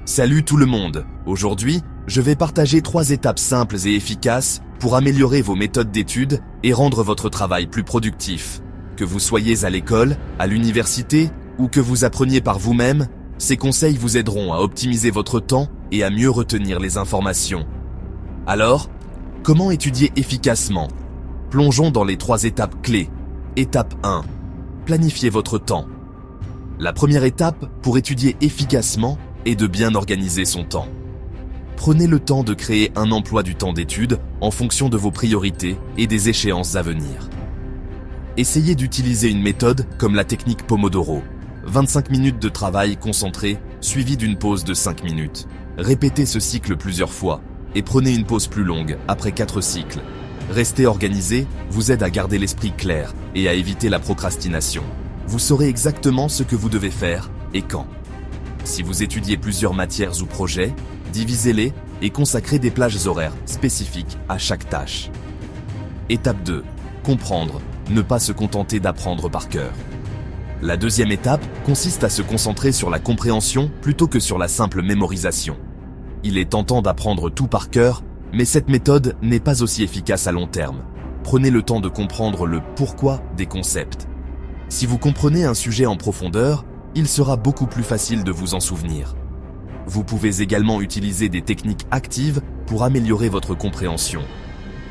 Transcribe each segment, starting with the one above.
Salut tout le monde. Aujourd'hui, je vais partager 3 étapes simples et efficaces pour améliorer vos méthodes d'études et rendre votre travail plus productif. Que vous soyez à l'école, à l'université ou que vous appreniez par vous-même, ces conseils vous aideront à optimiser votre temps et à mieux retenir les informations. Alors, comment étudier efficacement? Plongeons dans les 3 étapes clés. Étape 1. Planifiez votre temps. La première étape pour étudier efficacement est de bien organiser son temps. Prenez le temps de créer un emploi du temps d'étude en fonction de vos priorités et des échéances à venir. Essayez d'utiliser une méthode comme la technique Pomodoro. 25 minutes de travail concentré, suivi d'une pause de 5 minutes. Répétez ce cycle plusieurs fois et prenez une pause plus longue après 4 cycles. Rester organisé vous aide à garder l'esprit clair et à éviter la procrastination. Vous saurez exactement ce que vous devez faire et quand. Si vous étudiez plusieurs matières ou projets, divisez-les et consacrez des plages horaires spécifiques à chaque tâche. Étape 2. Comprendre, ne pas se contenter d'apprendre par cœur. La deuxième étape consiste à se concentrer sur la compréhension plutôt que sur la simple mémorisation. Il est tentant d'apprendre tout par cœur, mais cette méthode n'est pas aussi efficace à long terme. Prenez le temps de comprendre le pourquoi des concepts. Si vous comprenez un sujet en profondeur, il sera beaucoup plus facile de vous en souvenir. Vous pouvez également utiliser des techniques actives pour améliorer votre compréhension.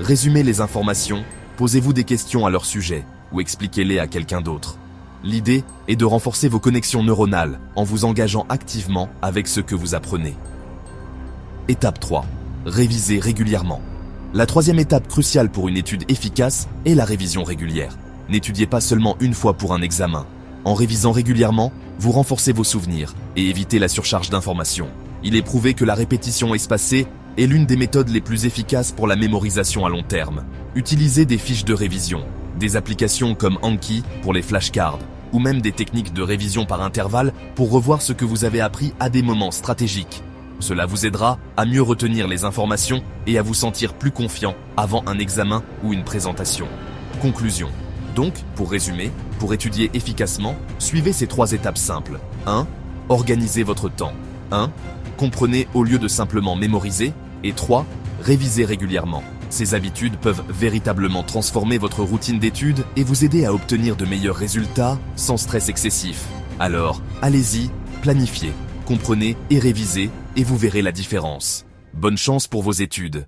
Résumez les informations, posez-vous des questions à leur sujet ou expliquez-les à quelqu'un d'autre. L'idée est de renforcer vos connexions neuronales en vous engageant activement avec ce que vous apprenez. Étape 3. Révisez régulièrement. La troisième étape cruciale pour une étude efficace est la révision régulière. N'étudiez pas seulement une fois pour un examen. En révisant régulièrement, vous renforcez vos souvenirs et évitez la surcharge d'informations. Il est prouvé que la répétition espacée est l'une des méthodes les plus efficaces pour la mémorisation à long terme. Utilisez des fiches de révision, des applications comme Anki pour les flashcards, ou même des techniques de révision par intervalle pour revoir ce que vous avez appris à des moments stratégiques. Cela vous aidera à mieux retenir les informations et à vous sentir plus confiant avant un examen ou une présentation. Conclusion. Donc, pour résumer, pour étudier efficacement, suivez ces 3 étapes simples. 1. Organisez votre temps. 1. Comprenez au lieu de simplement mémoriser. Et 3. Révisez régulièrement. Ces habitudes peuvent véritablement transformer votre routine d'études et vous aider à obtenir de meilleurs résultats sans stress excessif. Alors, allez-y, planifiez, comprenez et révisez et vous verrez la différence. Bonne chance pour vos études.